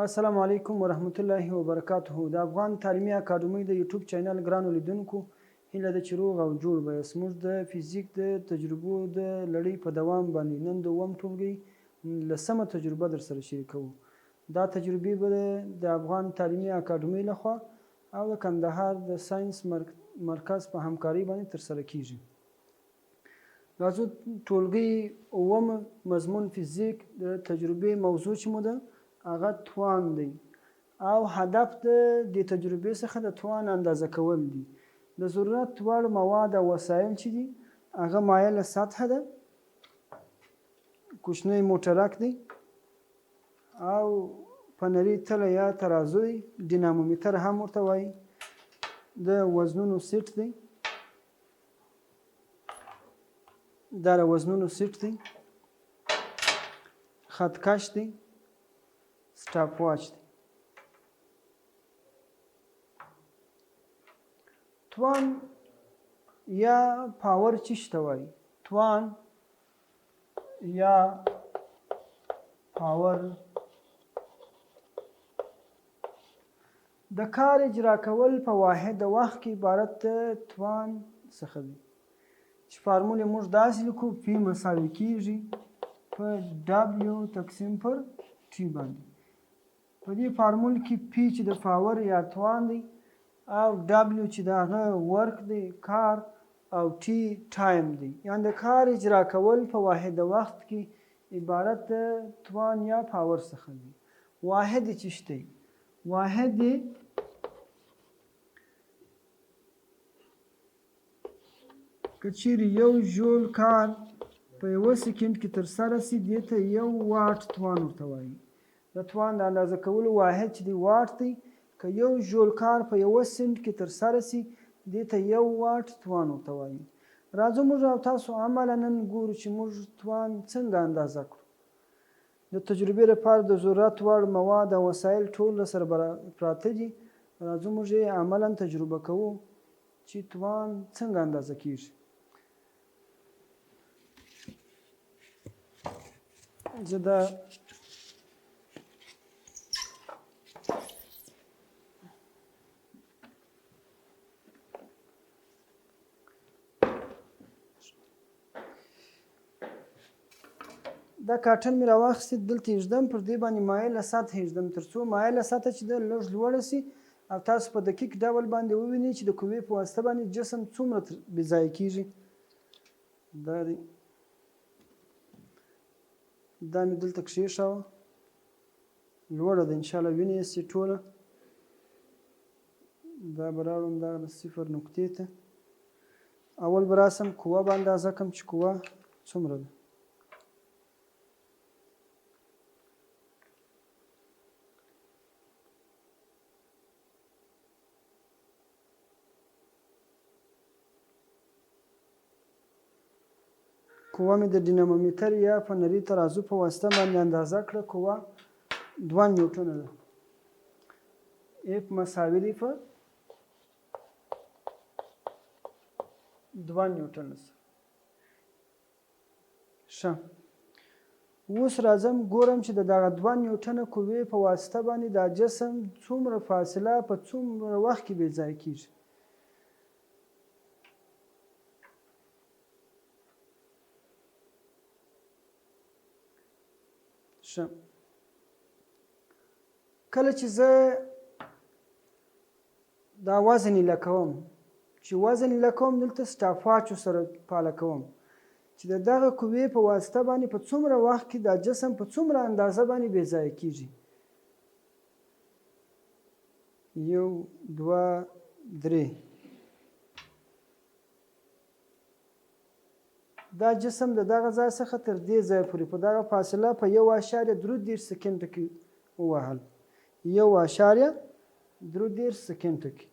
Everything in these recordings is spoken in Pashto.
السلام علیکم ورحمت الله وبرکاته. د افغان تعلیمي اکاډمۍ د یوټیوب چینل ګرانو لیدونکو هیله ده چې روغ او جوړ به یاست. موږ د فزیک د تجربو د لړۍ په دوام باندې نن د اووم ټولګي لسمه تجربه در سره شریکوو. دا تجربې به د افغان تعلیمي اکاډمۍ لخوا او د کندهار د ساینس مرکز په همکارۍ باندې ترسره کیږي. راځو ټولګي اووم مضمون فزیک د تجربې موضوع چې مو ده هغه توان دی او هدف د دې تجربې څخه د توان اندازه کول دي. د ضرورت وړ مواد او وسایل چې دي هغه مایله سطحه ده، کوچنی موټرک دی او فنري تله یا ترازو دی، ډینامومیتر هم ورته وایي، د وزنونو سیټ دی، دا د وزنونو سیټ دی، خطکش دی، سټاپ واچ دی. توان یا پاور چې شته وایي، توان یا پاور د کار اجرا کول په واحد وخت کې عبارت توان څخه دی چې فارمول موږ داسې لیکو پی مساوي کیږي په ډبلیو تقسیم پر ټي باندې. په دې فارمول کې پی چې د پاور یا توان دی او ډبلیو چې د هغه ورک دی کار او ټي ټایم دی، یعنی د کار اجرا کول په واحد وخت کې عبارت توان یا پاور څخه دی. واحد چې شته واحد که چیرې یو جول کار په یوه سکند کې ترسره سي دې ته یو واټ توان ورته وایي. د توان د اندازه کولو واحد چې دی واټ دی. که یو جول کار په یوه سکند کې ترسره سي دې ته یو واټ توان ورته وایي. راځو موږ او تاسو عملا نن ګورو چې موږ توان څنګه اندازه کړو. د تجربې لپاره د ضرورت وړ مواد او وسایل ټول سره پراته دي. راځو موږ یې عملا تجربه کوو چې توان څنګه اندازه کیږي. زه دا کاټن مې راواخیستې، دلته ایږدم، پر دې باندې مایله سطحه ایږدم تر څو مایله سطحه چې ده لږ لوړه سي او تاسو په دقیق ډول باندې ووینئ چې د قوې په واسطه باندې جسم څومره بې ځایه کیږي. دا دی، دا مې دلته کښېښاوه، لوړه ده، انشاءالله وینئ یې ټوله. دا به راوړم دغه د صفر نقطې ته. اول به راسم قوه به اندازه کړم چې قوه څومره ده. قوه مې د ډینامومیتر یا فنري ترازو په واسطه باندې اندازه کړه. قوه 2 نیوټنه ده. اف مساوي دی په 2 نیوټنه سره. ښه، اوس راځم ګورم چې د دغه 2 نیوټنه قوې په واسطه باندې دا جسم څومره فاصله په څومره وخت کې بې ځایه کیږي. کله چې زه دا وزن یې لکوم، چې وزن یې لکوم دلته سټاپ واچو سره پاله کوم چې د دغه قوې په واسطه باندې په څومره وخت کې دا جسم په څومره اندازه باندې بې ځایه کیږي. 1 2 3 دا جسم د دغه ځای څخه تر دې ځای پورې په دغه فاصله په 1.3 سکنډ کې ووهل. 1.3 سکنډ کې.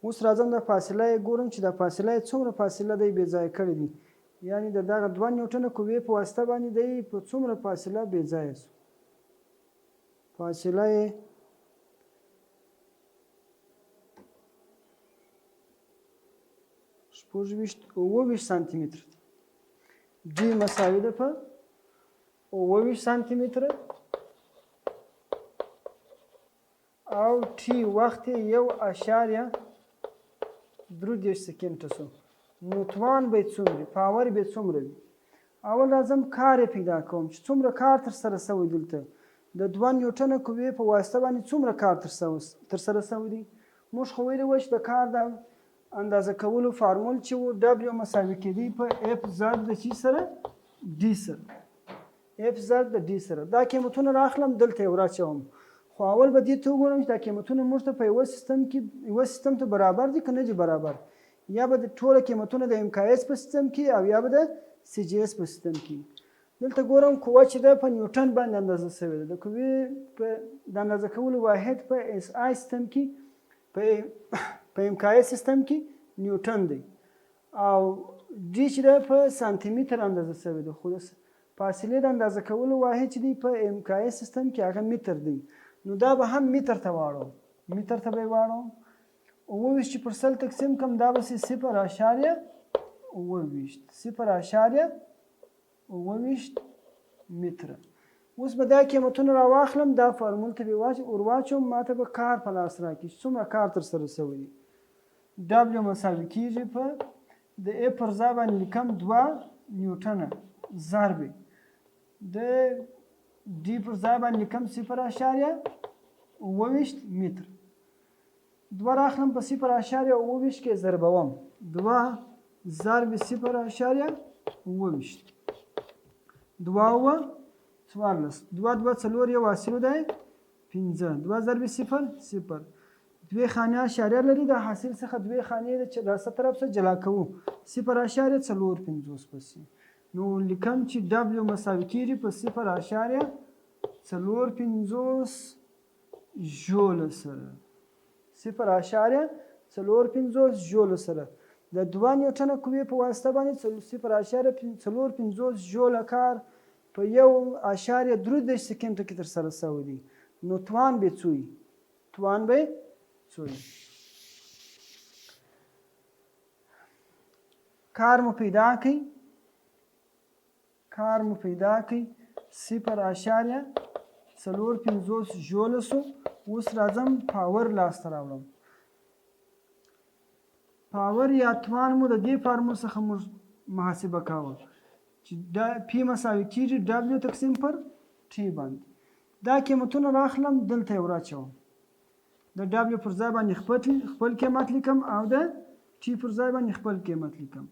اوس راځم د فاصله یې ګورم چې دا فاصله یې څومره فاصله دی بې ځایه کړې دي، یعنی د دغه 2 نیوټنه قوې په واسطه باندې دی په څومره فاصله بې ځایه شو. فاصله یې 28 سانتي متر دی. دوی مساوي ده په 28 سانتي متره او ټي وخت یې 1.3 سکنټه شو. نو توان به یې څومره پاور به یې څومره وي. اول راځم کار یې پیدا کوم چې څومره کار ترسره شوی دلته د 2 نیوټنه قوې په واسطه باندې څومره کار ترسره شوی دی. موږ خو ویلي وو چې د کار د اندازه کولو فارمول چې و ډبلیو مساوي کېدی په اف ضرب د چی سره ډي سره اف ضرب د ډي سره. دا قیمتونه راخلم دلته یې وراچوم. خو اول به دې ته وګورم چې دا قیمتونه موږ ته په یوه سیستم ته برابر دي که نه دي برابر. یا به د ټوله قیمتونه د MKS په سیستم کې او یا به د CGS په سیستم کې. دلته ګورم قوه چې ده په نیوټن باندې اندازه شوې ده. د قوې د اندازه کولو واحد په SI سیستم کې په MKS سیستم کې نیوټن دی او ډي چې ده په سانتي متر اندازه شوې ده. خو د فاصلې د اندازه کولو واحد چې دی په MKS سیستم کې هغه متر دی. نو دا به هم متر ته واړوم. متر ته به یې واړوم. 29 چې پر 100 تقسیم کړم دا به 0.29 متره. اوس به دا قیمتونه راواخلم دا فارمول ته به ورواچوم. ماته به کار په لاس راکړي چې څومره کار ترسره شوی دی. ډبلیو مساوي کېږي په د A پر ځای باندې لیکم 2 نیوټنه ضرب د ډي پر ځای باندې لیکم 0.28 متر. 2 راخلم په 0.28 کې ضربوم. 2 ضرب 0.28 2 اوه 14 2 2 څلور یو حاصل دی 15 2 ضرب 0 0 دوی خانه اشاریه لري. د حاصل څخه دوی خانې د راست طرف څخه جلا کوو 0.45 پسې. نو لیکم چې ډبلیو مساوي کېږي په 0.45 جوله سره 0.45 جوله سره د 2 نیوټنه قوې په واسطه باندې 0.45 جوله کار په 1.3 سکنډه کې ترسره شوی دی. نو توان به څه وي؟ توان به څه وي؟ کار مو پیدا کړئ 0.45 جوله شو. اوس راځم پاور لاسته راوړم. پاور یا توان مو د دې فارمول څخه موږ محاسبه کوو چې دا پی مساوي کېږي ډبلیو تقسیم پر ټي باندې. دا قیمتونه راخلم دلته یې وراچوم. د ډبلیو پر ځای باندې خپل قیمت لیکم او د ټي پر ځای باندې خپل قیمت لیکم.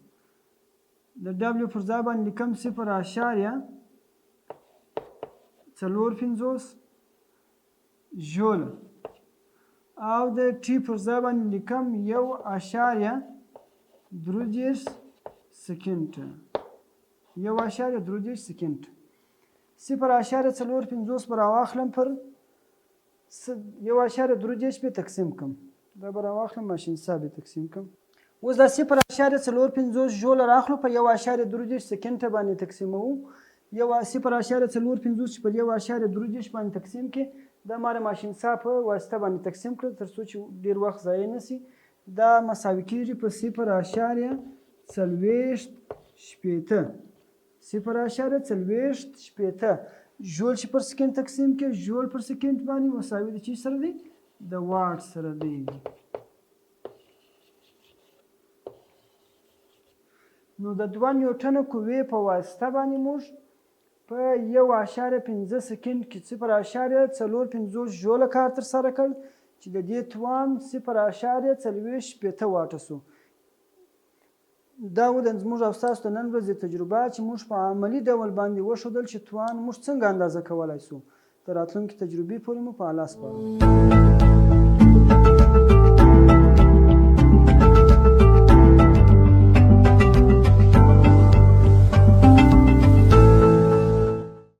د ډبلیو پر ځای باندې لیکم 0.45 جوله او د ټي پر ځای باندې لیکم 1.3 سکنډه 1.3 سکنډه. 0.45 به راواخلم پر 1.3 به تقسیم کړم. دا به راواخلم ماشین حساب تقسیم کړم. اوس دا 0.45 جوله راخلو په 1.3 سکنډه باندې تقسیموو. 0.45 چې په 1.3 باندې تقسیم کې دا ماره ماشین حساب په واسطه باندې تقسیم کړل تر څو چې ډیر وخت ضایع نشي. دا مساوي کېږي په 0.40 جول چې پر سکند تقسیم کې جول پر سکند باندې مساوي د چی سره دی؟ د واټ سره دی. نو د 2 نیوټنه قوې په واسطه باندې موږ په 1.5 سکند کې 0.45 جوله کار ترسره کړ چې د دې توان 0.40 واټه شو. دا و د زموږ او ستاسو د نن ورځې تجربه چې موږ په عملي ډول باندې وښودل چې توان موږ څنګه اندازه کولی شو. تر راتلونکي تجربې پورې مو په الله سپارو.